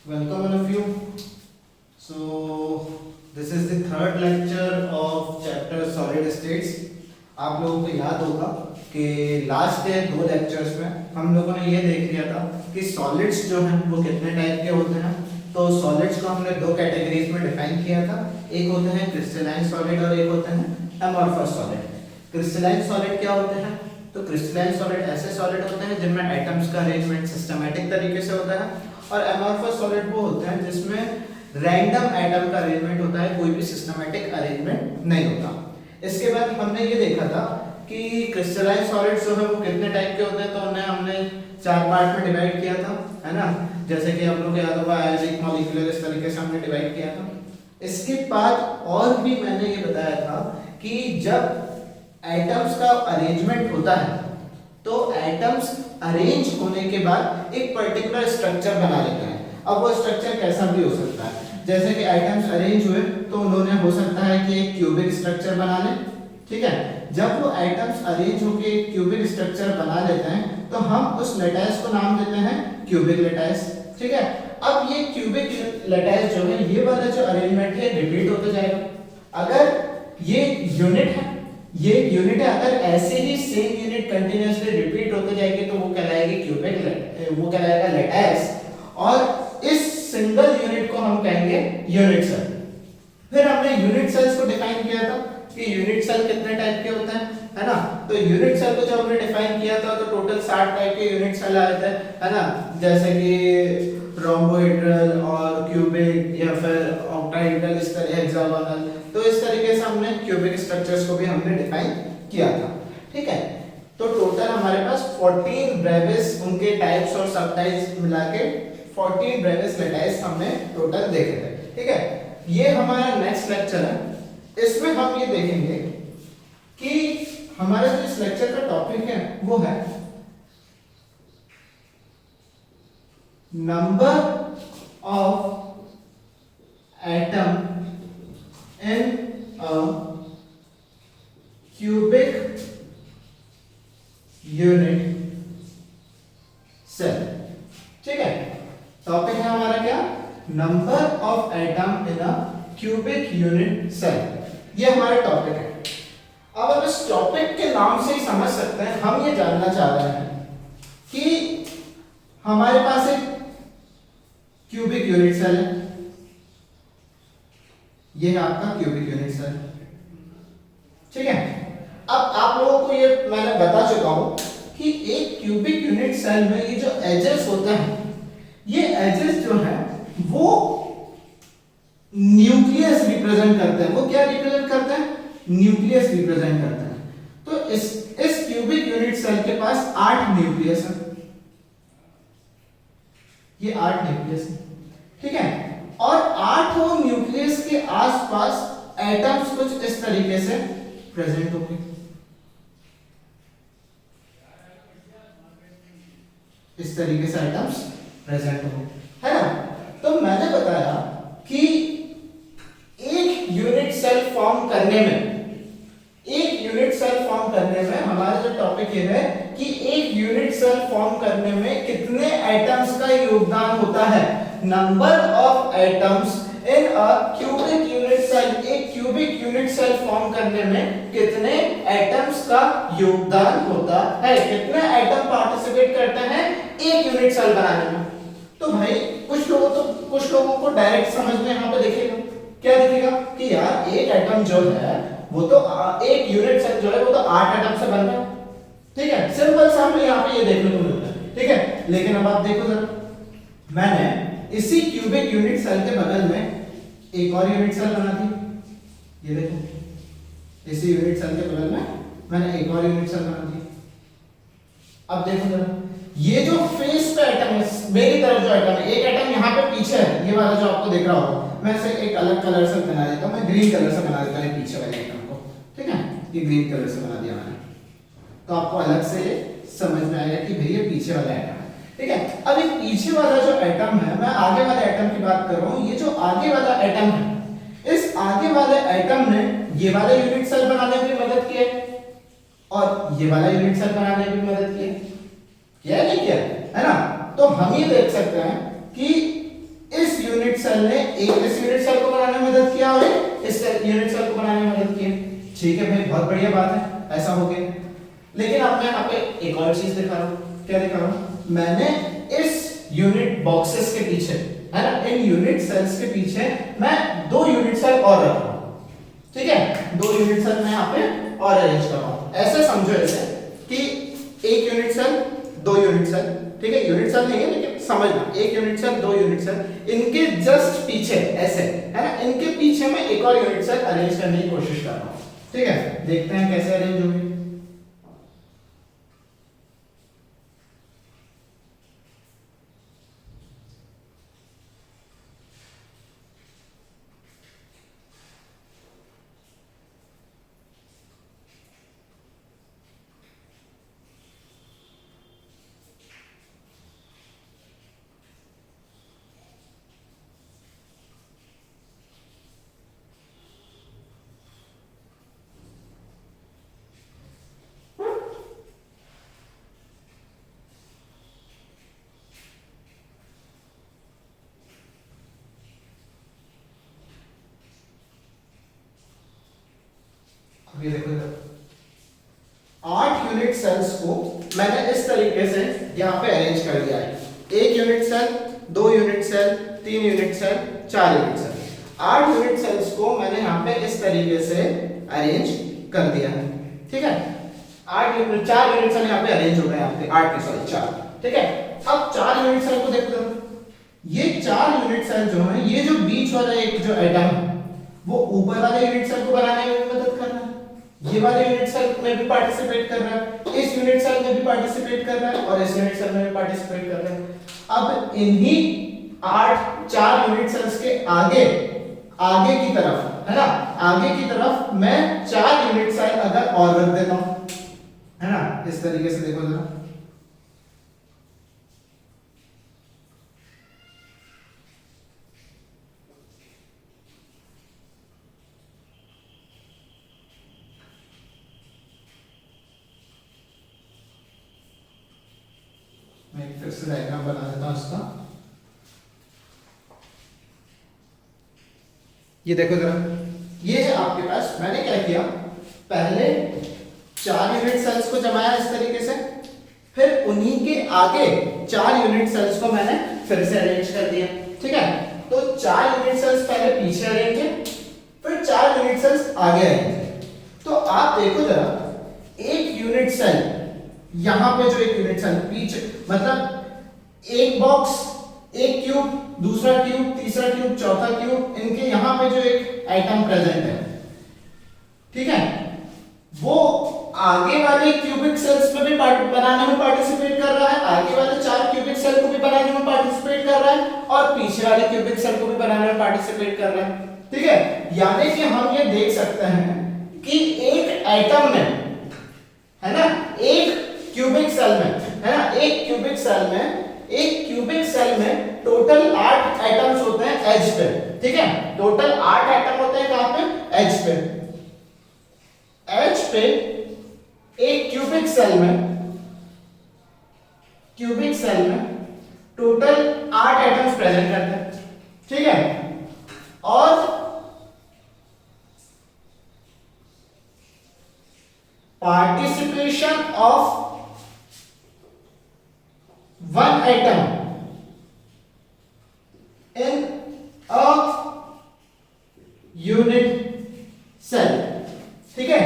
Welcome all of you. So this is the third lecture of chapter solid states. आप लोगों को याद होगा कि लास्ट के दो लेक्चर्स में हम लोगों ने ये देख लिया था कि सॉलिड्स जो हैं वो कितने टाइप के होते हैं। तो सॉलिड्स को हमने दो कैटेगरीज में डिफाइन किया था, एक होते हैं क्रिस्टलाइन सॉलिड और एक होते हैं अमॉर्फस सॉलिड। क्रिस्टलाइन सॉलिड क्या होते हैं? तो क्रिस्टलाइन सॉलिड ऐसे सॉलिड होते हैं जिनमें एटम्स का अरेंजमेंट सिस्टमैटिक तरीके से होता है, और अमॉर्फस सॉलिड वो होते हैं जिसमें रैंडम एटम का अरेंजमेंट होता है, कोई भी सिस्टमैटिक अरेंजमेंट नहीं होता। इसके बाद हमने ये देखा था कि क्रिस्टलाइन सॉलिड्स जो है वो कितने टाइप के होते हैं, तो उन्हें हमने चार पार्ट में डिवाइड किया था, है ना। जैसे कि आप लोगों को याद होगा आयोनिक, मॉलिक्यूलर, इस तरीके से हमने डिवाइड किया था। इसके बाद और भी मैंने ये बताया था कि जब एटम्स का अरेंजमेंट होता है तो एटम्स अरेंज होने के बाद एक पर्टिकुलर स्ट्रक्चर बना लेते हैं। अब वो स्ट्रक्चर कैसा भी हो सकता है, जैसे कि एटम्स अरेंज हुए तो उन्होंने हो सकता है कि एक क्यूबिक स्ट्रक्चर बना ले, ठीक है। जब वो एटम्स अरेंज होकर एक क्यूबिक स्ट्रक्चर बना लेते हैं तो हम उस लैटिस को नाम देते हैं क्यूबिक लैटिस, ठीक है। अब ये क्यूबिक लैटिस जो है, ये वाला जो अरेंजमेंट है रिपीट होता जाएगा। अगर ये यूनिट है, ये यूनिट है, अगर ऐसे ही सेम यूनिट कंटीन्यूअसली रिपीट होते जाएगी तो वो कहलाएगी क्यूबिक, वो कहलाएगा लैटिस, और इस सिंगल यूनिट को हम कहेंगे यूनिट सेल। फिर हमने यूनिट सेल्स को डिफाइन किया था कि यूनिट सेल कितने टाइप के होते हैं, है ना। तो यूनिट सेल को जब हमने डिफाइन किया था तो टोटल 60 टाइप के यूनिट सेल आए थे, है ना। जैसे कि रोम्बोहेड्रल और क्यूबिक या फिर ऑक्टाहेड्रल, इस तरह हेक्सागोनल। तो इस तरीके से हमने क्यूबिक स्ट्रक्चर्स को भी हमने डिफाइन किया था, ठीक है। तो टोटल हमारे पास 14 ब्रेविस, उनके टाइप्स और सब टाइप्स मिला के 14 ब्रेविस लैटिस हमने टोटल देखे थे, ठीक है। ये हमारा नेक्स्ट लेक्चर है। इसमें हम ये देखेंगे कि हमारा जो इस लेक्चर का टॉपिक है वो है number of atom in a cubic unit cell, ठीक है। टॉपिक है हमारा क्या? Number of atom in a cubic unit cell. ये हमारा टॉपिक है। अब आप इस टॉपिक के नाम से ही समझ सकते हैं, हम ये जानना चाह रहे हैं कि हमारे पास एक क्यूबिक यूनिट सेल है, ये है आपका क्यूबिक यूनिट सेल, ठीक है। अब आप लोगों को ये मैंने बता चुका हूं कि एक क्यूबिक यूनिट सेल में ये जो एजेस होते हैं, ये एजेस जो है वो न्यूक्लियस रिप्रेजेंट करते हैं। वो क्या रिप्रेजेंट करते हैं? न्यूक्लियस रिप्रेजेंट करते हैं। तो इस क्यूबिक यूनिट सेल के पास 8 न्यूक्लियस है, ये 8 न्यूक्लियस है, ठीक है। और 8 न्यूक्लियस के आसपास एटम्स कुछ इस तरीके से प्रेजेंट होंगे, इस तरीके से एटम्स प्रेजेंट होंगे, है ना। तो मैंने बताया कि एक यूनिट सेल फॉर्म करने में, एक यूनिट सेल फॉर्म करने में हमारा जो टॉपिक ये है कि एक यूनिट सेल फॉर्म करने में कितने एटम्स का योगदान होता है। Number of atoms in a cubic unit cell, एक क्यूबिक यूनिट सेल फॉर्म करने में कितने एटम्स का योगदान होता है, कितने एटम पार्टिसिपेट करते हैं एक यूनिट सेल बनाने में। तो भाई कुछ लोगों को डायरेक्ट समझ में यहाँ पे दिखेगा, क्या दिखेगा कि यार एक एटम जो है वो तो एक यूनिट सेल जो है वो तो 8 एटम से बनता है, ठीक है। सिंपल सा हमें यहाँ पे ये देखने को मिलता है, ठीक है। लेकिन अब आप देखो जरा, मैंने इसी क्यूबिक यूनिट सेल के बगल में एक और यूनिट सेल बना दी, ये देखो, इसी यूनिट सेल के बगल में मैंने एक और यूनिट सेल बना दी। अब देखो जरा, ये जो फेस पे एटम है, मेरी तरफ जो एटम है, एक एटम यहाँ पे पीछे है, ये वाला जो आपको दिख रहा होगा, मैं इसे एक अलग कलर से बना देता हूँ, मैं ग्रीन कलर से बना देता हूँ पीछे वाले एटम को, ठीक है। ये ग्रीन कलर से बना दिया मैंने, तो आपको अलग से समझ में आएगा कि भाई ये पीछे वाला एटम है, ठीक है। अब ये पीछे वाला जो एटम है, मैं आगे वाले एटम की बात कर रहा हूँ, ये जो आगे वाला एटम है, इस आगे वाले एटम ने ये वाला यूनिट सेल बनाने में मदद की है और ये वाला यूनिट सेल बनाने में मदद की है, नहीं किया, है ना। तो हम ये देख सकते हैं कि एक इस यूनिट सेल को बनाने में मदद किया और इस यूनिट सेल को बनाने में मदद की। ठीक है भाई, बहुत बढ़िया बात है, ऐसा हो गया। लेकिन अब मैं यहाँ पे एक और चीज दिखा रहा हूँ। क्या दिखा रहा हूँ? मैंने इस यूनिट बॉक्सेस के पीछे, है ना, इन यूनिट सेल्स के पीछे मैं 2 यूनिट सेल और रख रहा हूँ। ठीक है, 2 यूनिट सेल मैं यहाँ पे और अरेंज कर रहा हूँ। ऐसे समझो ऐसे कि एक यूनिट सेल 2 यूनिट सेल, ठीक है, यूनिट सेल नहीं है लेकिन समझना, एक यूनिट सेल 2 यूनिट सेल, इनके जस्ट पीछे ऐसे, है ना, इनके पीछे मैं एक और यूनिट सेल अरेंज करने की कोशिश कर रहा हूँ। ठीक है, देखते हैं कैसे अरेंज होगी। ये देखो इधर 8 यूनिट सेल्स को मैंने इस तरीके से यहाँ पे अरेंज कर दिया है। एक unit cell, 2 unit cell, 3 unit cell, 4 unit cell. 8 unit cells को मैंने यहाँ पे इस तरीके से अरेंज कर दिया है। ठीक है, 4 यूनिट सेल यहाँ पे अरेंज हो गए आपके, 8 के सॉरी 4। ठीक है, अब 4 यूनिट सेल को देखो, ये 4 यूनिट सेल जो है, ये जो बीच वाला एक जो एटम है वो ऊपर वाले यूनिट सेल को बनाने में भी मदद कर रहा है, ये वाले यूनिट सेल में भी पार्टिसिपेट कर रहा है, इस यूनिट सेल में भी पार्टिसिपेट कर रहा है और इस यूनिट सेल में भी पार्टिसिपेट कर रहा है। अब इन्हीं 4 यूनिट सेल्स के आगे की तरफ, है ना, आगे की तरफ मैं 4 यूनिट सेल अगर और रख देता हूं, है ना, इस तरीके से देखो जरा, मैं फिर से डायग्राम बना देता हूं इसका। ये देखो जरा, ये है आपके पास, मैंने क्या किया, पहले 4 यूनिट सेल्स को जमाया इस तरीके से, फिर उन्हीं के आगे 4 यूनिट सेल्स को मैंने फिर से अरेंज कर दिया। ठीक है, तो 4 यूनिट सेल्स पहले पीछे अरेंज है, फिर 4 यूनिट सेल्स आगे अरेंज है। तो आप देखो जरा, एक यूनिट सेल यहां पे जो एक यूनिट सेल पीछे, मतलब एक बॉक्स, एक क्यूब, दूसरा क्यूब, तीसरा क्यूब, चौथा क्यूब, इनके यहां पे जो एक एटम प्रेजेंट है, ठीक है, वो आगे वाले क्यूबिक सेल्स में भी बनाने में पार्टिसिपेट कर रहा है, आगे वाले 4 क्यूबिक सेल को भी बनाने में पार्टिसिपेट कर रहा है और पीछे वाले क्यूबिक सेल को भी बनाने में पार्टिसिपेट कर रहा है। ठीक है, यानी कि हम ये देख सकते हैं कि एक एटम में, है ना, एक क्यूबिक सेल में, है ना, एक क्यूबिक सेल में टोटल 8 एटम्स होते हैं एज पे। ठीक है, टोटल 8 एटम होते हैं कहां पे? एज पे। एज पे एक क्यूबिक सेल में टोटल 8 एटम्स प्रेजेंट करते हैं। ठीक है, और participation of 1 atom in a unit cell। ठीक है,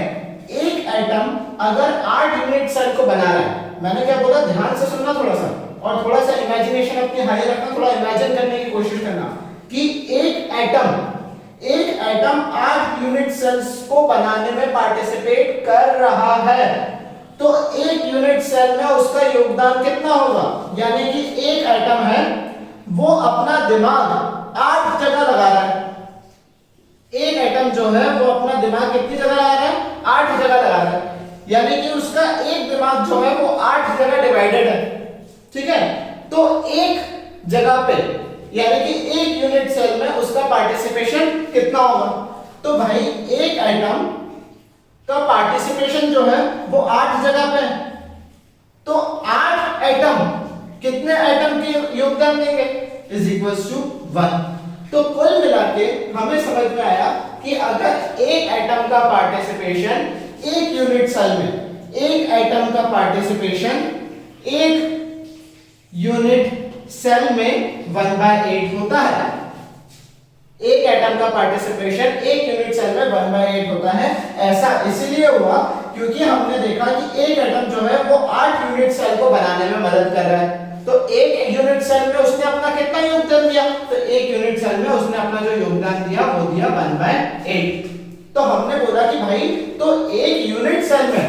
एक एटम अगर 8 यूनिट सेल को बना रहा है, मैंने क्या बोला, ध्यान से सुनना थोड़ा सा, और थोड़ा सा इमेजिनेशन अपनी हाई रखना, थोड़ा इमेजिन करने की कोशिश करना कि एक एटम 8 यूनिट सेल्स को बनाने में पार्टिसिपेट कर रहा है, तो एक यूनिट सेल में उसका योगदान कितना होगा, यानी कि एक एटम है वो अपना दिमाग 8 जगह लगा रहा है। एक एटम जो है वो अपना दिमाग कितनी जगह लगा रहा है? 8 जगह लगा रहा है, यानी कि उसका एक दिमाग जो है वो 8 जगह डिवाइडेड है। ठीक है, तो एक जगह पे, यानी कि एक यूनिट सेल में उसका पार्टिसिपेशन कितना होगा? तो भाई एक एटम का पार्टिसिपेशन जो है वो 8 जगह पे है, तो 8 एटम कितने एटम के योगदान देंगे? Is equals to 1। तो कुल मिला के हमें समझ में आया कि अगर एक एटम का पार्टिसिपेशन एक यूनिट सेल में, एक एटम का पार्टिसिपेशन एक यूनिट सेल में 1/8 होता है, एक एटम का पार्टिसिपेशन एक यूनिट सेल में 1/8 होता है। ऐसा इसलिए हुआ क्योंकि हमने देखा कि एक एटम जो है वो 8 यूनिट सेल को बनाने में मदद कर रहा है। तो एक यूनिट सेल में उसने अपना कितना योगदान दिया, तो एक यूनिट सेल में उसने अपना जो योगदान दिया वो दिया 1/8। तो हमने बोला कि भाई तो एक यूनिट सेल में,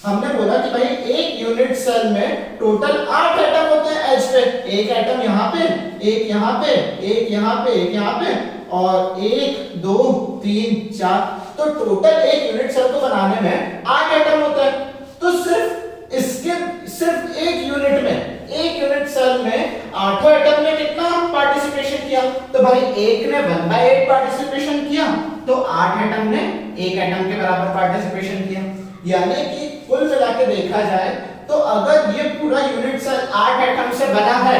हमने बोला कि भाई एक यूनिट सेल में टोटल 8 एटम होते हैं एज पे, एक एटम यहाँ पे, एक यहाँ पे, एक यहाँ पे, एक यहाँ पे, और 1 2 3 4, तो टोटल एक यूनिट सेल को बनाने में 8 एटम होते हैं। तो सिर्फ एक यूनिट में, एक यूनिट सेल में 8 एटम ने कितना पार्टिसिपेशन किया, तो भाई एक ने 1/8 पार्टिसिपेशन किया, तो 8 एटम ने एक एटम के बराबर पार्टिसिपेशन किया। यानी कि कुल मिला के देखा जाए तो अगर ये पूरा यूनिट सेल 8 एटम से बना है,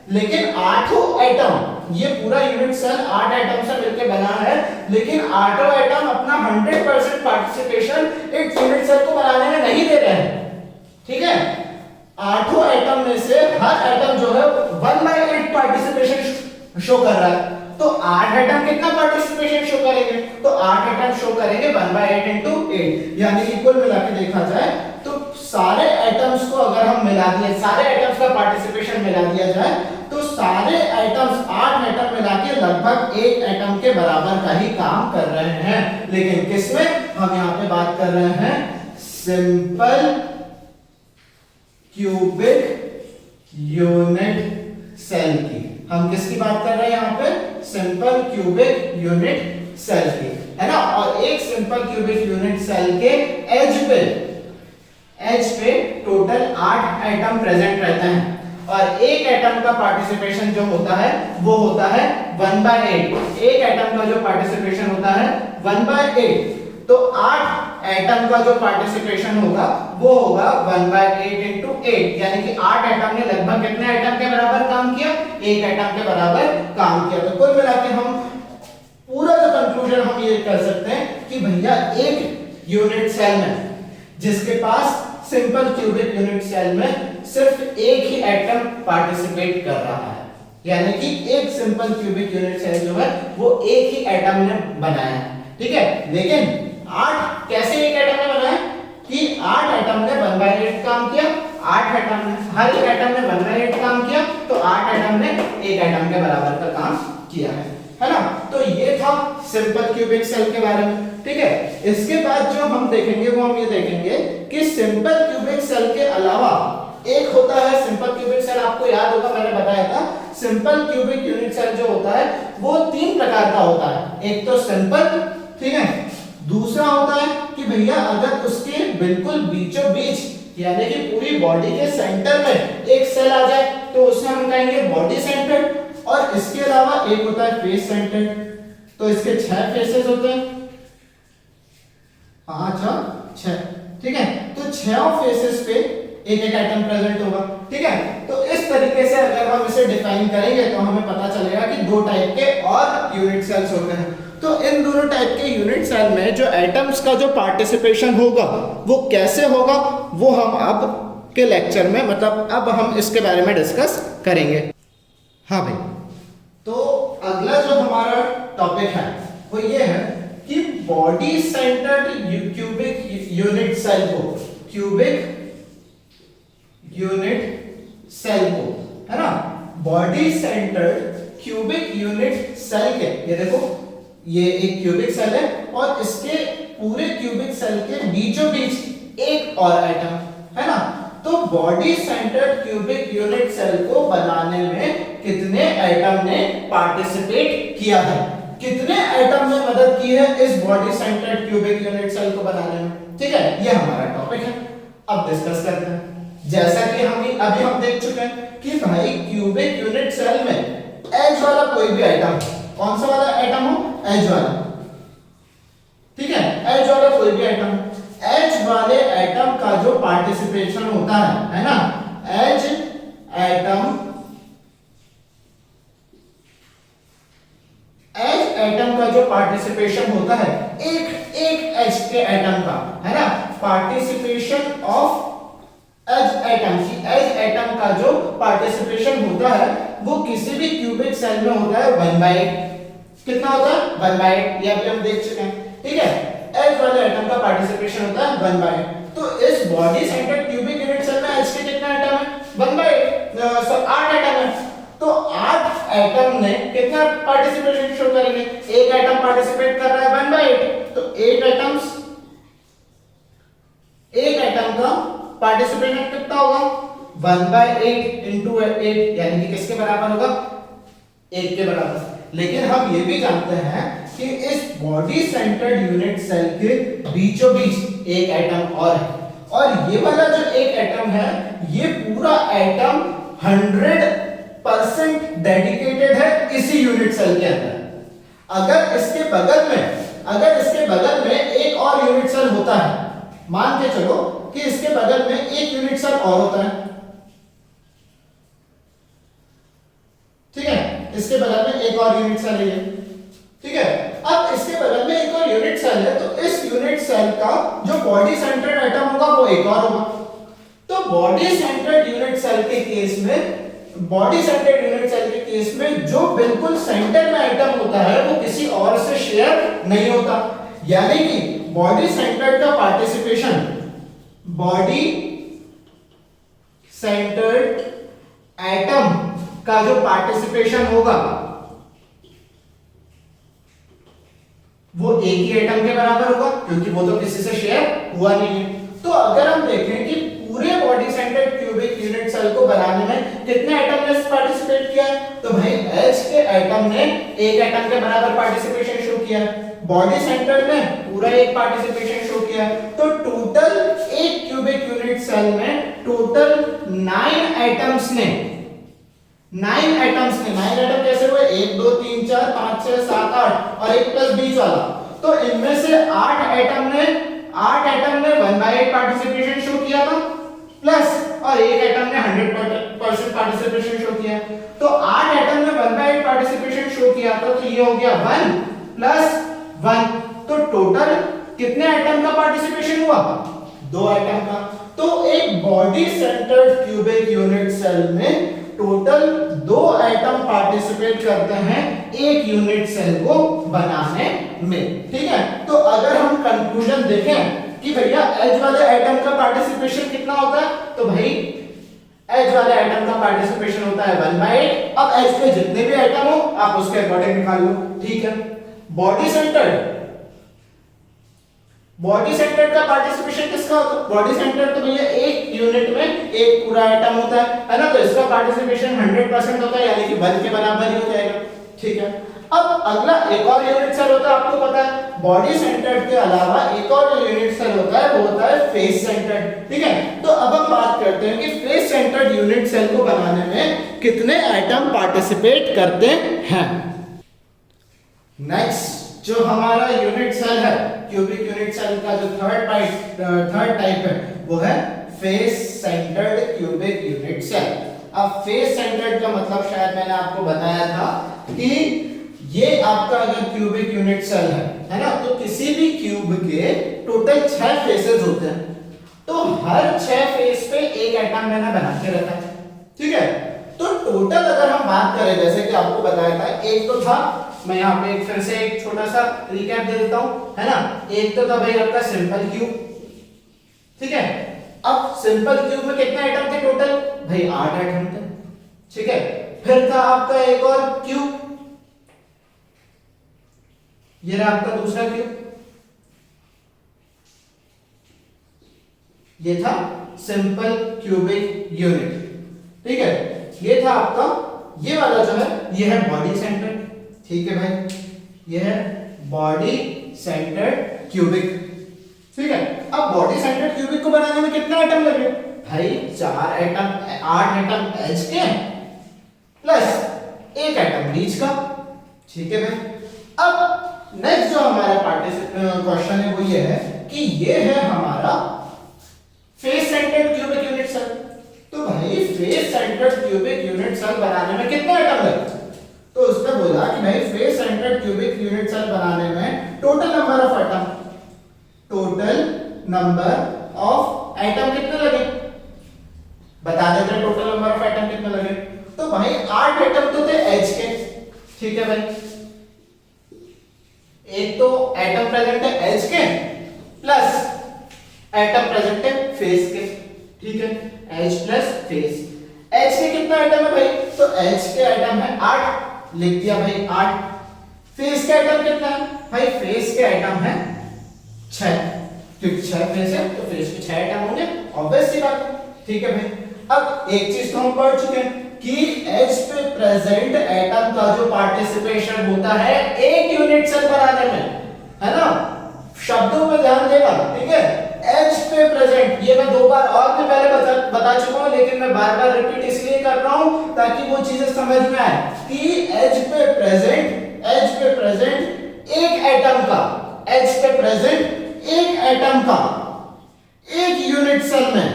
लेकिन 8 एटम, ये पूरा यूनिट सेल 8 एटम से मिलकर बना है, लेकिन 8 एटम अपना 100% पार्टिसिपेशन एक यूनिट सेल को बनाने में नहीं दे रहे हैं, ठीक है। 8 एटम में से हर एटम जो है 1/8 पार्टिसिपेशन शो कर रहा है, तो 8 एटम कितना पार्टिसिपेशन शो करेंगे, तो 8 एटम शो करेंगे 1/8 into 8। यानी कि कुल मिला के देखा जाए तो सारे एटम्स को अगर हम मिला दिए, सारे एटम्स का पार्टिसिपेशन मिला दिया जाए, तो सारे एटम्स 8 एटम मिला के लगभग एक एटम के बराबर का ही काम कर रहे हैं। लेकिन किसमें, हम यहाँ पे बात कर रहे हैं सिंपल क्यूबिक यूनिट सेल की। हम किसकी बात कर रहे हैं यहाँ पे, सिंपल क्यूबिक यूनिट सेल की, है ना। और एक सिंपल क्यूबिक यूनिट सेल के एज पे टोटल 8 एटम प्रेजेंट रहते हैं, और एक एटम का पार्टिसिपेशन जो होता है वो होता है 1/8। एक एटम का जो पार्टिसिपेशन होता है 1/8, तो 8 एटम का जो पार्टिसिपेशन होगा वो होगा 1/8 into 8। यानी कि 8 एटम ने लगभग कितने एटम के बराबर काम किया, एक एटम के बराबर काम किया। तो कुल मिला के हम पूरा जो कंक्लूजन हम ये कर सकते हैं कि भैया एक यूनिट सेल में, जिसके पास सिंपल क्यूबिक यूनिट सेल में सिर्फ एक ही एटम पार्टिसिपेट कर रहा है, यानी कि एक सिंपल क्यूबिक यूनिट सेल जो है वो एक ही एटम ने बनाया है, ठीक है। लेकिन 8 कैसे एक एटम ने बनाया कि 8 एटम ने 1/8 काम किया, 8 एटम ने, हर एक एटम ने 1/8 काम किया, तो 8 एटम ने एक एटम के बराबर का काम किया है ना। तो ये था सिंपल क्यूबिक सेल के बारे में, ठीक है। इसके बाद जो हम देखेंगे वो हम ये देखेंगे कि सिंपल क्यूबिक सेल के अलावा एक होता है सिंपल क्यूबिक सेल, आपको याद होगा मैंने बताया था सिंपल क्यूबिक यूनिट सेल जो होता है वो 3 प्रकार का होता है। एक तो सिंपल, ठीक है, दूसरा होता है कि भैया अगर उसके बिल्कुल बीचों बीच, यानी कि पूरी बॉडी के सेंटर में एक सेल आ जाए तो उसे हम कहेंगे बॉडी सेंटर्ड, और इसके अलावा एक होता है फेस सेंटर्ड। तो इसके 6 फेसेस होते हैं, 5 और 6, ठीक है। तो 6 फेसेस पे एक एक एटम प्रेजेंट होगा, ठीक है। तो इस तरीके से अगर हम इसे डिफाइन करेंगे तो हमें पता चलेगा कि 2 टाइप के और यूनिट सेल्स होते हैं। तो इन दोनों टाइप के यूनिट सेल में जो एटम्स का जो पार्टिसिपेशन होगा वो कैसे होगा, वो हम अब के लेक्चर में, मतलब अब हम इसके बारे में डिस्कस करेंगे। हाँ भाई, तो अगला जो हमारा टॉपिक है वो ये है कि body centred cubic unit cell को, क्यूबिक यूनिट सेल को, है ना, body centred cubic unit cell के, ये देखो ये एक क्यूबिक सेल है और इसके पूरे क्यूबिक सेल के बीचों बीच एक और एटम, है ना। तो body centred cubic unit cell को बनाने में कितने एटम ने पार्टिसिपेट किया है, कितने एटम ने मदद की है इस body centred cubic unit cell को बनाने में, ठीक है। ये हमारा टॉपिक है, अब डिस्कस करते हैं। जैसा कि अभी हम देख चुके हैं कि भाई क्यूबिक यूनिट सेल में एज वाला कोई भी आइटम, कौन सा वाला एटम हो, एज वाला, ठीक है, एज वाला कोई भी एटम, एज वाले एटम का जो पार्टिसिपेशन होता है ना, एज एटम जो पार्टिसिपेशन होता है एक एक एच के एटम का, है ना, participation of H atom, H atom का जो पार्टिसिपेशन होता है वो किसी भी क्यूबिक सेल में होता है 1/8। कितना होता है? 1/8। ये अभी हम देख चुके हैं, ठीक है। एच वाले एटम का पार्टिसिपेशन होता है 1/8। तो इस body centred cubic unit cell में एच के कितना एटम है? 1/8, 8 एटम है। तो 8 एटम ने कितना पार्टिसिपेशन शो करेंगे? एक एटम पार्टिसिपेट कर रहा है 1/8, तो 8 एटम्स, एक एटम का पार्टिसिपेशन कितना होगा? 1/8 into 8, यानी कि किसके बराबर होगा? 1 के बराबर। लेकिन हम ये भी जानते हैं कि इस बॉडी सेंटर्ड यूनिट सेल के बीचों बीच एक एटम और है, और ये वाला जो एक एटम है ये पूरा एटम 100% डेडिकेटेड है इसी यूनिट सेल के अंदर। अगर इसके बगल में एक और यूनिट सेल होता है, मान के चलो कि इसके बगल में एक यूनिट सेल और होता है, ठीक है, इसके बगल में एक और यूनिट सेल है, ठीक है। अब इसके बगल में एक और यूनिट सेल है, तो इस यूनिट सेल का जो बॉडी सेंटर्ड एटम होगा वो एक और होगा। तो बॉडी सेंटर्ड यूनिट सेल के केस में जो बिल्कुल सेंटर में एटम होता है वो किसी और से शेयर नहीं होता, यानी कि बॉडी सेंटर्ड का पार्टिसिपेशन, बॉडी सेंटर्ड एटम का जो पार्टिसिपेशन होगा वो एक ही एटम के बराबर होगा, क्योंकि वो तो किसी से शेयर हुआ नहीं है। तो अगर हम देखें कि पूरे body centred cubic unit cell को बनाने में कितने एटम ने पार्टिसिपेट किया है, तो भाई H के एटम ने एक एटम के बराबर पार्टिसिपेशन शो किया है, बॉडी सेंटर्ड में पूरा एक पार्टिसिपेशन शो किया है। तो टोटल एक क्यूबिक यूनिट सेल में टोटल 9 एटम्स ने 9 एटम कैसे हुए? 1 2 3 4 5 6 7 8 और एक प्लस बीच वाला। तो इनमें से 8 एटम ने 1/8 पार्टिसिपेशन शो किया था, प्लस और एक एटम ने 100% पार्टिसिपेशन शो किया। तो 8 एटम ने 1/8 पार्टिसिपेशन शो किया था, तो ये हो गया 1 + 1। तो टोटल कितने एटम का पार्टिसिपेशन हुआ? 2 एटम का। तो एक body centred cubic unit cell में टोटल 2 एटम पार्टिसिपेट करते हैं एक यूनिट सेल को बनाने में, ठीक है। तो अगर हम कंक्लूजन देखें कि भैया H वाले एटम का पार्टिसिपेशन कितना होता है, तो भाई H वाले एटम का पार्टिसिपेशन होता है 1/8। अब H के जितने भी एटम हो आप उसके अकॉर्डिंग निकाल लो, ठीक है। बॉडी सेंटर्ड का पार्टिसिपेशन किसका होता है? बॉडी सेंटर्ड तो भैया एक यूनिट में एक पूरा एटम होता है ना, तो इसका पार्टिसिपेशन 100% होता है, यानी कि 1 के बराबर ही हो जाएगा, ठीक है। अब अगला एक और यूनिट सेल होता है, आपको पता है बॉडी सेंटर्ड के अलावा एक और यूनिट सेल होता है, वो होता है फेस सेंटर्ड, ठीक है। तो अब हम बात करते हैं कि फेस सेंटर्ड यूनिट सेल को बनाने में कितने एटम पार्टिसिपेट करते हैं। नेक्स्ट जो हमारा यूनिट सेल है, क्यूबिक यूनिट सेल का जो थर्ड टाइप है वो है face centred cubic unit cell. अब फेस सेंटर्ड का मतलब शायद मैंने आपको बताया था कि ये आपका अगर क्यूबिक यूनिट सेल है ना, तो किसी भी क्यूब के टोटल 6 फेसेस होते हैं, तो हर 6 फेस पे एक एटम मैंने बना के रखा है, ठीक है। तो टोटल अगर हम बात करें, जैसे कि आपको बताया था, एक तो था, मैं यहाँ पे एक फिर से एक छोटा सा रिकैप दे देता हूं, है ना। एक तो था भाई आपका सिंपल क्यूब, ठीक है। अब सिंपल क्यूब में कितने एटम थे टोटल? भाई 8 एटम थे, ठीक है। फिर था आपका एक और क्यूब, ये रहा आपका दूसरा क्यूब, ये था सिंपल क्यूबिक यूनिट, ठीक है। ये था आपका, ये वाला जो है ये है बॉडी सेंटर्ड, ठीक है भाई, ये है बॉडी सेंटर्ड क्यूबिक, ठीक है। अब बॉडी सेंटर्ड क्यूबिक को बनाने में कितने एटम लगे? भाई 8 एटम H के प्लस एक एटम बीच का, ठीक है भाई। अब नेक्स्ट जो हमारा क्वेश्चन है वो ये है कि ये है हमारा face centred cubic unit cell. तो भाई face centred cubic unit cell बनाने में कितने एटम लगे? तो उसमें उसने बोला कि भाई face centred cubic unit cell बनाने में टोटल नंबर ऑफ एटम कितने लगे, बता देते हैं टोटल नंबर ऑफ एटम कितने लगे। तो भाई 8 एटम तो थे H के, ठीक है भाई, एक तो एटम प्रेजेंट है H के प्लस एटम प्रेजेंट है फेस के, ठीक है, H प्लस फेस। H के कितना एटम है भाई, तो H के एटम है 8, लिख दिया भाई 8। फेस के एटम कितना है भाई, फेस के एटम है 6, क्योंकि 6 फेस है तो फेस के 6 एटम होंगे, ऑब्वियस सी बात है, ठीक है भाई। अब एक चीज तो हम पढ़ चुके हैं कि H पे प्रेजेंट एटम का जो पार्टिसिपेशन होता है एक यूनिट सेल बनाने में, है ना, शब्दों पे ध्यान देगा, ठीक है। H पे प्रेजेंट, ये मैं 2 बार और भी पहले बता चुका हूं, लेकिन मैं बार बार रिपीट इसलिए कर रहा हूं ताकि वो चीजें समझ में आए कि H पे प्रेजेंट एक एटम का, H पे प्रेजेंट एक एटम का एक यूनिट सेल में,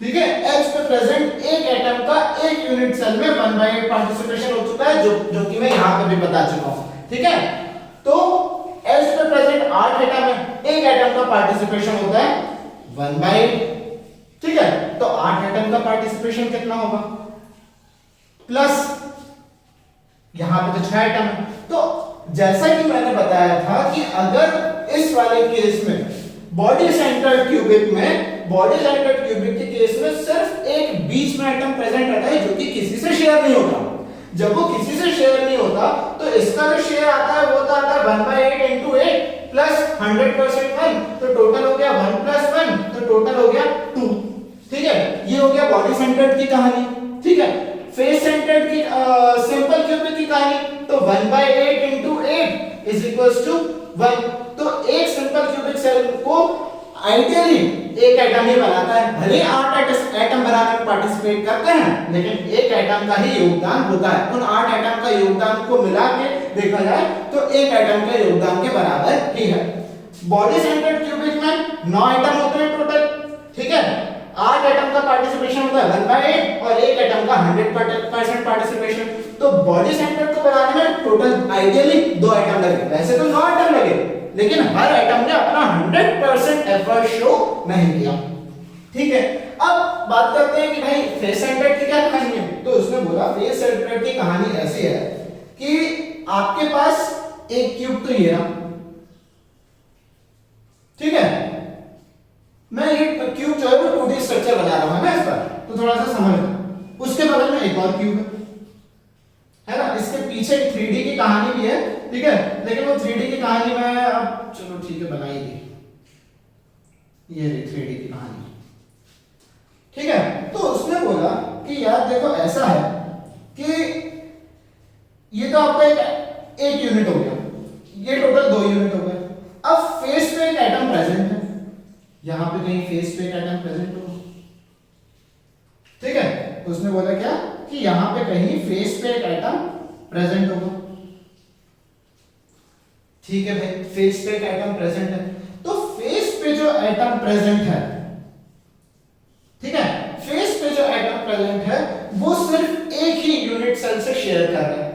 ठीक है, H पे प्रेजेंट एक एटम का एक यूनिट सेल में 1/8 पार्टिसिपेशन हो चुका है, जो कि मैं यहां पे भी बता चुका हूं, ठीक है। तो H पे प्रेजेंट 8 एटम है, एक एटम का पार्टिसिपेशन होता है 1/8, ठीक है। तो 8 एटम का पार्टिसिपेशन कितना होगा, प्लस यहां पे तो 6 एटम है। तो जैसा कि मैंने बताया था कि अगर इस वाले केस में बॉडी सेंटर्ड क्यूबिक के केस में सिर्फ एक बीच में एटम प्रेजेंट रहता है जो कि किसी से शेयर नहीं होता। जब वो किसी से शेयर नहीं होता तो इसका जो शेयर आता है वो आता है 1/8 into 8 प्लस 100% 1, तो टोटल हो गया 1 plus 1, तो टोटल हो गया 2, ठीक है। ये हो गया बॉडी सेंटर्ड की कहानी, ठीक है। फेस सेंटर्ड की सिंपल क्यूबिक की कहानी, तो 1/8 into 8 is equals to 1। तो एक सिंपल क्यूबिक सेल को आइडियली एक एटम ही बनाता है, भले 8 एटम बनाने में पार्टिसिपेट करते हैं, लेकिन एक एटम का ही योगदान होता है। उन 8 एटम का योगदान को मिला के देखा जाए तो एक एटम के योगदान के बराबर ही है। बॉडी सेंटर्ड क्यूबिक में 9 एटम होते हैं टोटल, ठीक है। 8 एटम का पार्टिसिपेशन होता है 1/8 और एक एटम का 100% पार्टिसिपेशन। तो बॉडी सेंटर्ड को बनाने में टोटल आइडियली 2 एटम लगे, वैसे तो 9 एटम लगे, लेकिन हर एटम ने अपना 100% एफर्ट शो नहीं किया, ठीक है। अब बात करते हैं कि भाई फेस सेंटर्ड की क्या कहानी है। तो उसने बोला फेस सेंटर्ड की कहानी ऐसी है कि आपके पास एक क्यूब तो ये रहा, ठीक है। मैं ये क्यूब जो है वो 2D स्ट्रक्चर बना रहा हूं ना इस पर, तो थोड़ा सा समझ लो। उसके बगल में एक और क्यूब है ना, इसके पीछे 3D की कहानी भी है, ठीक है, लेकिन वो 3D की कहानी में अब चलो ठीक है बनाएगी, ये 3D की कहानी, ठीक है। तो उसने बोला कि यार देखो ऐसा है कि ये तो आपका एक यूनिट हो गया, ये टोटल 2 यूनिट हो गए। अब फेस पे एक एटम प्रेजेंट है, यहां पे कहीं फेस पे एक एटम प्रेजेंट होगा, ठीक है। तो उसने बोला क्या कि यहां पे कहीं फेस पे एक एटम प्रेजेंट होगा, ठीक है भाई, फेस पे एक एटम प्रेजेंट है। तो फेस पे जो एटम प्रेजेंट है, ठीक है, फेस पे जो एटम प्रेजेंट है वो सिर्फ एक ही यूनिट सेल से शेयर कर रहा है,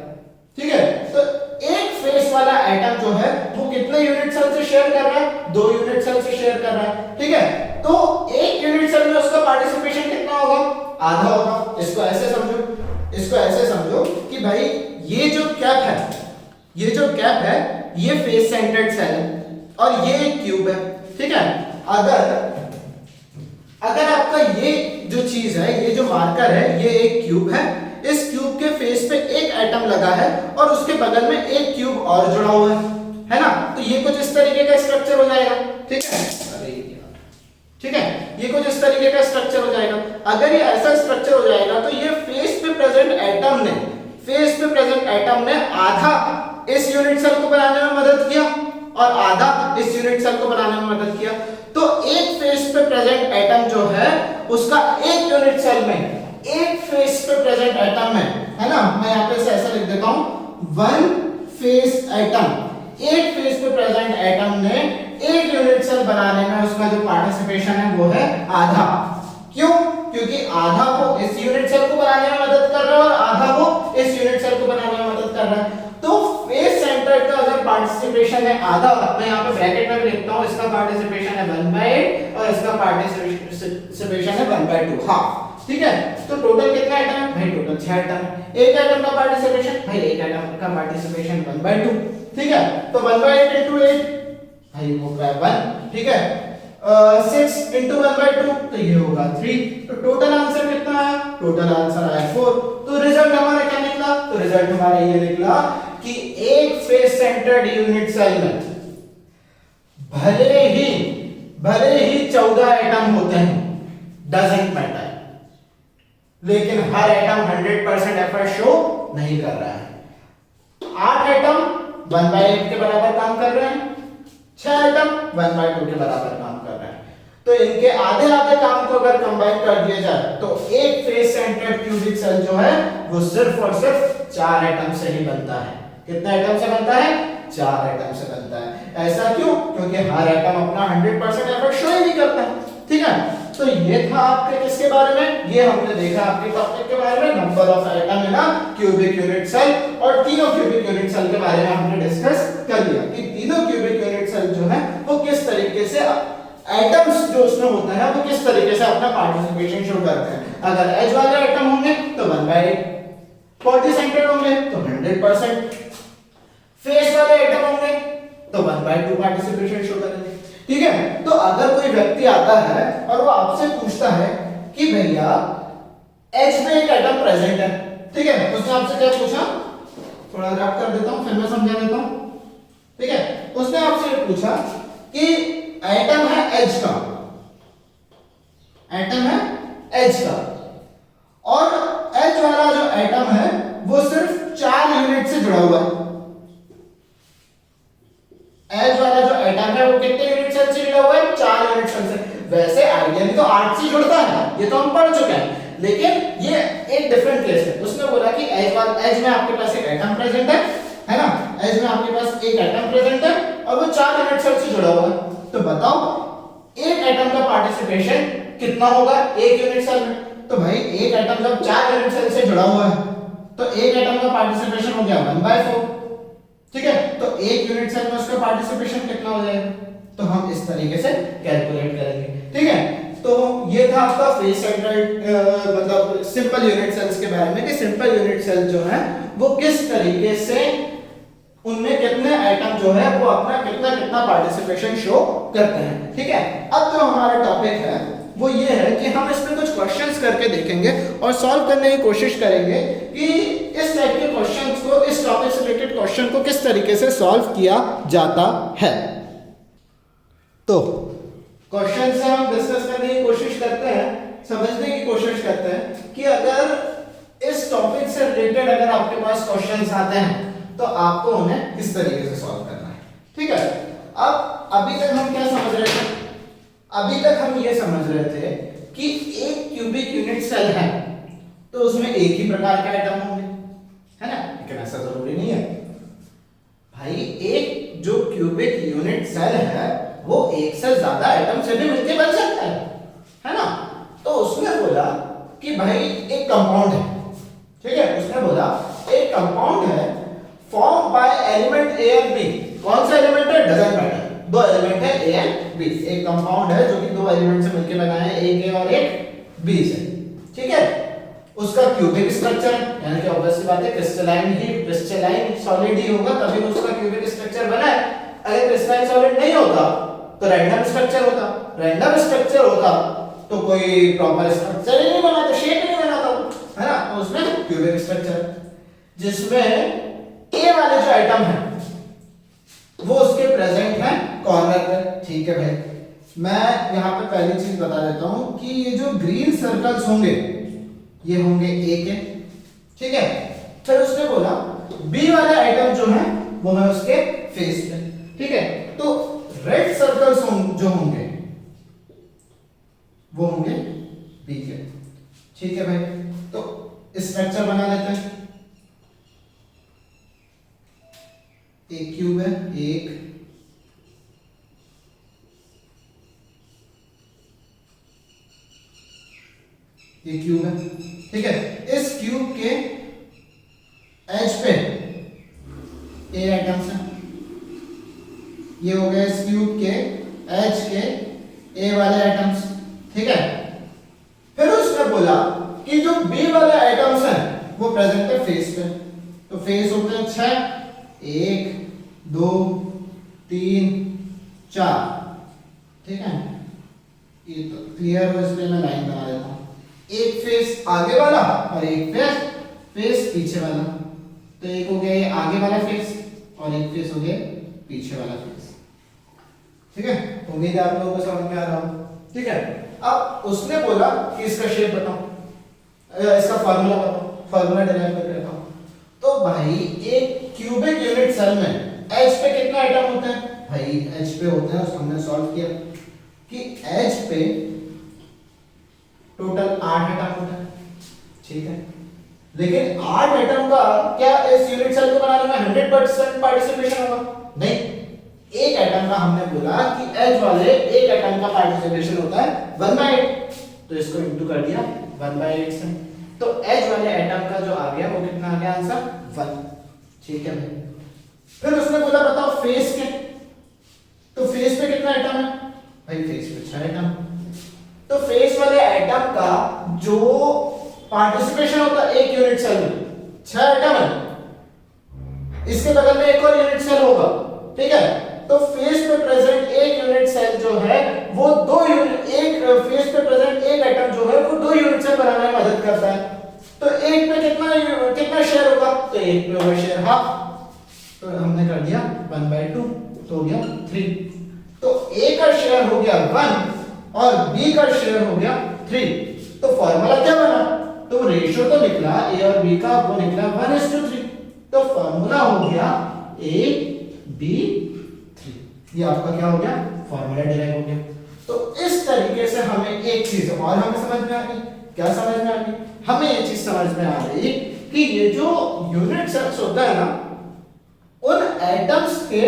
ठीक है। तो एक फेस वाला एटम जो है वो कितने यूनिट सेल से शेयर कर रहा है, 2 यूनिट सेल से शेयर कर रहा है, ठीक है। तो एक यूनिट सेल में उसका पार्टिसिपेशन कितना होगा, आधा होगा। इसको ऐसे समझो कि भाई ये जो कैप है ये फेस सेंटर्ड सेल है और ये एक क्यूब है, ठीक है। अगर आपका ये जो चीज है, ये जो मार्कर है, ये एक क्यूब है, इस क्यूब के फेस पे एक एटम लगा है और उसके बगल में एक क्यूब और जुड़ा हुआ है ना, तो ये कुछ इस तरीके का स्ट्रक्चर हो जाएगा, ठीक है। ठीक है, ये कुछ इस तरीके का स्ट्रक्चर हो जाएगा। अगर ये ऐसा स्ट्रक्चर हो जाएगा तो ये फेस पे प्रेजेंट एटम ने आधा इस यूनिट सेल को बनाने में मदद किया और आधा इस यूनिट सेल को बनाने में मदद किया। तो एक फेस पे प्रेजेंट एटम जो है उसका एक यूनिट सेल में, एक फेस पे प्रेजेंट एटम में, है ना, मैं यहां पे इसे ऐसा लिख देता हूं, 1 फेस एटम, एक फेस पे प्रेजेंट एटम ने एक यूनिट सेल बनाने में उसका जो पार्टिसिपेशन है वो है आधा। क्यों? क्योंकि आधा वो इस यूनिट सेल को बनाने में मदद कर रहा है और आधा वो इस यूनिट सेल को बनाने में आधा, मैं यहाँ पे ब्रैकेट में भी लिखता हूँ, इसका पार्टिसिपेशन है 1/8 और इसका पार्टिसिपेशन है 1/2 हाफ, ठीक है। तो टोटल कितना आइटम है भाई, टोटल 6 आइटम है। एक आइटम का पार्टिसिपेशन भाई, एक आइटम का पार्टिसिपेशन 1/2, ठीक है। तो 1/8 into 8 भाई होगा 1, ठीक है। 6 into 1/2 तो ये होगा 3। तो टोटल आंसर कितना आया, टोटल आंसर आया 4। तो रिजल्ट हमारा क्या निकला, तो रिजल्ट हमारा ये निकला कि एक फेस सेंटर्ड यूनिट सेल में भले ही 14 एटम होते हैं, डजंट मैटर, लेकिन हर एटम 100% एफर्ट शो नहीं कर रहा है। 8 एटम 1/8 के बराबर काम कर रहे हैं, 6 एटम 1/2 के बराबर काम कर रहे हैं। तो इनके आधे काम को अगर कंबाइन कर दिया जाए तो एक फेस सेंटर्ड क्यूबिक सेल जो है वो सिर्फ और सिर्फ 4 एटम से ही बनता है। कितने एटम से बनता है, 4 एटम से बनता है। ऐसा क्यों, क्योंकि हर एटम अपना 100% एफर्ट शो ही नहीं करता, ठीक है। तो ये था आपके किसके बारे में, ये हमने देखा आपके टॉपिक के बारे में, number of atom in a cubic unit cell, और तीनों क्यूबिक यूनिट सेल के बारे में हमने डिस्कस कर लिया कि तीनों क्यूबिक यूनिट सेल जो है वो किस तरीके से एटम्स जो उसमें होता है वो किस तरीके से अपना पार्टिसिपेशन शो करते हैं। अगर एज वाले एटम होंगे तो 1/8, बॉडी सेंटर्ड होंगे तो 100%, फेस वाले एटम होंगे तो 1/2 पार्टिसिपेशन शो करेंगे, ठीक है। तो अगर कोई व्यक्ति आता है और वो आपसे पूछता है कि भैया एच में एक एटम प्रेजेंट है, ठीक है, उसने आपसे क्या पूछा, थोड़ा रैप कर देता हूं फिर मैं समझा देता हूं, ठीक है। उसने आपसे ये पूछा कि एटम है एच का, एटम है एच का, और एच वाला जो एटम है वो सिर्फ 4 यूनिट से जुड़ा हुआ है। एच वाला जो एटम है वो कितने यूनिट सेल से जुड़ा हुआ है, 4 यूनिट सेल से। वैसे आइडियली तो 8 से जुड़ता है, ये तो हम पढ़ चुके हैं, लेकिन ये एक डिफरेंट केस है। उसने बोला कि एच में आपके पास एक एटम प्रेजेंट है ना, एच में आपके पास एक एटम प्रेजेंट है और वो 4 यूनिट सेल से जुड़ा हुआ है। तो बताओ एक एटम का पार्टिसिपेशन कितना होगा एक यूनिट सेल में। तो भाई एक एटम जब 4 यूनिट सेल से जुड़ा हुआ है तो एक एटम का पार्टिसिपेशन हो गया 1/4, ठीक है। तो एक यूनिट सेल में उसका पार्टिसिपेशन कितना हो जाएगा, तो हम इस तरीके से कैलकुलेट करेंगे, ठीक है। तो ये था आपका फेस सेंटर्ड मतलब सिंपल यूनिट सेल्स के बारे में कि सिंपल यूनिट सेल जो है वो किस तरीके से उनमें कितने आइटम जो है वो अपना कितना पार्टिसिपेशन शो करते हैं, ठीक है। अब जो हमारा टॉपिक है वो ये है कि हम इसमें कुछ क्वेश्चंस करके देखेंगे और सॉल्व करने की कोशिश करेंगे कि इस टाइप के क्वेश्चंस को, इस टॉपिक से रिलेटेड क्वेश्चन को किस तरीके से सॉल्व किया जाता है। तो क्वेश्चन से हम डिस्कस करने की कोशिश करते हैं, समझने की कोशिश करते हैं कि अगर इस टॉपिक से रिलेटेड अगर आपके पास क्वेश्चंस आते हैं तो आपको उन्हें किस तरीके से सॉल्व करना है, ठीक है। अब अभी तक हम क्या समझ रहे थे, अभी तक हम ये समझ रहे थे कि एक क्यूबिक यूनिट सेल है तो उसमें एक ही प्रकार के आइटम होंगे, है ना, लेकिन ऐसा जरूरी नहीं है भाई। एक जो क्यूबिक यूनिट सेल है वो एक से ज्यादा आइटम से भी मिलकर बन सकता है ना। तो उसने बोला कि भाई एक कंपाउंड है, ठीक है, उसने बोला एक कंपाउंड है form by element A and B. कौन सा एलिमेंट है, डजंट मैटर, दो एलिमेंट है ए एंड बी। एक कंपाउंड है जो कि दो एलिमेंट से मिलकर बना है, एक ए और एक बी से, ठीक है। उसका क्यूबिक स्ट्रक्चर यानी कि ऑब्वियस सी बात है क्रिस्टलाइन सॉलिड ही होगा तभी उसका क्यूबिक स्ट्रक्चर बना है। अगर क्रिस्टलाइन सॉलिड नहीं होता तो रैंडम स्ट्रक्चर होता, रैंडम स्ट्रक्चर होता तो कोई प्रॉपर स्ट्रक्चर ही नहीं बना, तो शेप नहीं बनाता, है ना। तो उसमें क्यूबिक स्ट्रक्चर जिसमें ए वाले जो आइटम है वो उसके प्रेजेंट है कॉर्नर पे, ठीक है भाई। मैं यहां पे पहली चीज बता देता हूं कि ये जो ग्रीन सर्कल्स होंगे ये होंगे ए के, ठीक है। फिर उसने बोला बी वाले आइटम जो है वो है उसके फेस पे, ठीक है। तो रेड सर्कल्स जो होंगे वो होंगे बी के, ठीक है भाई। तो स्ट्रक्चर बना लेते हैं। एक क्यूब है, एक ये क्यूब है, ठीक है। इस क्यूब के एज पे ए आइटम्स है, वो प्रेजेंट है फेस पे। तो फेस होते हैं 6, 1 2 3 4, ठीक है। ये तो क्लियर हो, इसलिए मैं लाइन बना देता हूँ। एक फेस आगे वाला और एक फेस पीछे वाला। तो एक हो गया ये आगे वाला फेस और एक फेस हो गया पीछे वाला फेस, ठीक है। उम्मीद है आप लोगों को समझ में आ रहा हो, ठीक है। अब उसने बोला कि इसका शेप बताओ, इसका फार्मूला बताओ, फार्मूला डिराइव करके बताओ। तो भाई एक क्यूबिक यूनिट सेल में एच पे कितने आइटम होते हैं? भाई एच पे होते हैं, हमने सॉल्व किया कि एच पे टोटल 8 आइटम होते हैं, ठीक है। लेकिन 8 आइटम का क्या इस यूनिट सेल को बनाने में 100% पार्टिसिपेशन होगा? नहीं। एक आइटम का हमने बोला कि एच वाले एक आइटम का पार्टिसिपेशन होता है 1/8, तो इसको इंटू कर दिया 1/8 से। तो एच वाले आइटम का जो आ गया वो कितना आ गया आंसर? 1, ठीक है भाई। फिर उसने बोला बताओ फेस के, तो फेस पे कितना आइटम है? भाई फेस पे 6 आइटम। तो फेस वाले आइटम का जो पार्टिसिपेशन होता है एक यूनिट सेल में 6 आइटम है, इसके बगल में एक और यूनिट सेल होगा, ठीक है। तो फेस पे प्रेजेंट एक यूनिट सेल जो है वो एक फेस पे प्रेजेंट एक आइटम जो है वो 2 यूनिट सेल बनाने में मदद करता है। तो एक पे कितना शेयर होगा? तो एक पे होगा शेयर हाफ, तो हमने कर दिया 1/2, तो हो गया 3। तो ए का शेयर हो गया 1 और बी का शेयर हो गया 3। तो फार्मूला क्या बना? तो रेशियो तो निकला ए और बी का, वो निकला 1:3। तो फार्मूला हो गया AB3। ये आपका क्या हो गया? फार्मूला डिराइव हो गया। तो इस तरीके से हमें एक चीज और हमें समझ में आ गई। क्या समझ में आ गई? हमें ये चीज समझ में आ गई कि ये जो यूनिट सेल्स होता है ना, उन एटम्स के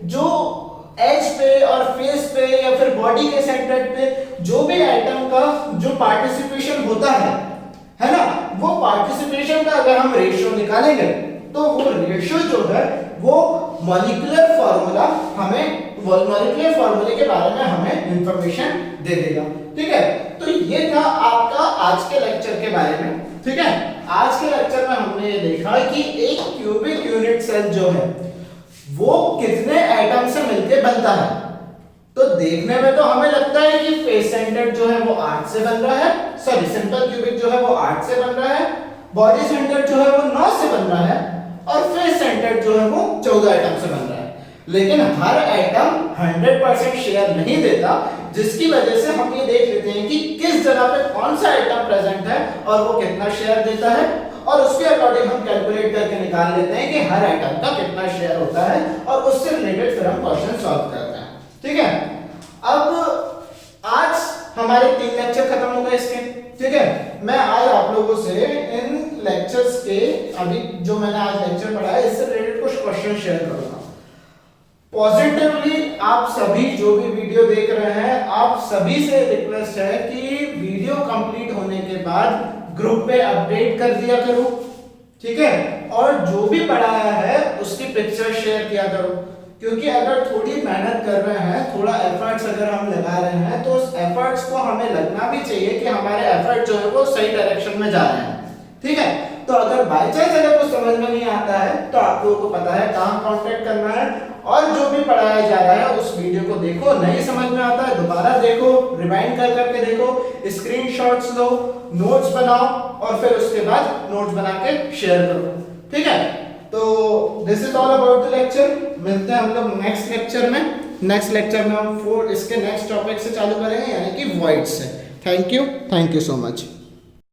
जो एज पे और फेस पे या फिर बॉडी के सेंटर पे जो भी एटम का जो पार्टिसिपेशन होता है ना, वो पार्टिसिपेशन का अगर हम रेशियो निकालेंगे तो वो रेशियो जो है वो मॉलिक्यूलर फार्मूला मॉलिक्यूलर फार्मूले के बारे में हमें इंफॉर्मेशन दे देगा, ठीक है। तो ये था आपका आज के लेक्चर के बारे में, ठीक है। आज के लेक्चर में हमने ये देखा कि एक क्यूबिक यूनिट सेल जो है वो कितने एटम से मिलकर बनता है। तो देखने में तो हमें लगता है कि फेस सेंटर्ड जो है वो 8 से बन रहा है, सॉरी सिंपल क्यूबिक जो है वो 8 से बन रहा है, बॉडी सेंटर्ड जो है वो 9 से बन रहा है और फेस सेंटर्ड जो है वो 14 एटम से बन रहा है। लेकिन हर एटम 100% शेयर नहीं देता, जिसकी वजह से हम ये देख लेते हैं कि किस जगह पे कौन सा एटम प्रेजेंट है और वो कितना शेयर देता है, और उसके अकॉर्डिंग हम कैलकुलेट करके निकाल लेते हैं कि हर एटम का कितना शेयर होता है और उससे रिलेटेड फिर हम क्वेश्चन सॉल्व करते हैं, ठीक है। अब आज हमारे 3 लेक्चर खत्म हो गए इसके, ठीक है। मैं आज आप लोगों से इन लेक्चर्स के अभी जो मैंने आज लेक्चर पढ़ा है इससे रिलेटेड कुछ क्वेश्चन शेयर करूंगा। पॉजिटिवली आप सभी जो भी वीडियो देख रहे हैं, आप सभी से रिक्वेस्ट है कि वीडियो कंप्लीट होने के बाद ग्रुप पे अपडेट कर दिया करो, ठीक है। और जो भी पढ़ाया है उसकी पिक्चर शेयर किया करो, क्योंकि अगर थोड़ी मेहनत कर रहे हैं, थोड़ा एफर्ट्स अगर हम लगा रहे हैं तो उस एफर्ट्स को हमें लगना भी चाहिए कि हमारे एफर्ट जो है वो सही डायरेक्शन में जा रहे हैं, ठीक है। तो अगर बाय चांस अगर कुछ समझ में नहीं आता है तो आप लोगों को पता है कहां कांटेक्ट करना है, और जो भी पढ़ाया जा रहा है उस वीडियो को देखो, नहीं समझ में आता है दोबारा देखो, रिवाइंड कर करके देखो, स्क्रीनशॉट्स लो, नोट्स बनाओ और फिर उसके बाद नोट्स बना के शेयर करो, ठीक है। तो this is all about the lecture. मिलते हैं हम लोग नेक्स्ट लेक्चर में। नेक्स्ट लेक्चर में हम इसके नेक्स्ट टॉपिक से चालू करेंगे, यानी कि वॉइड से। Thank you so much.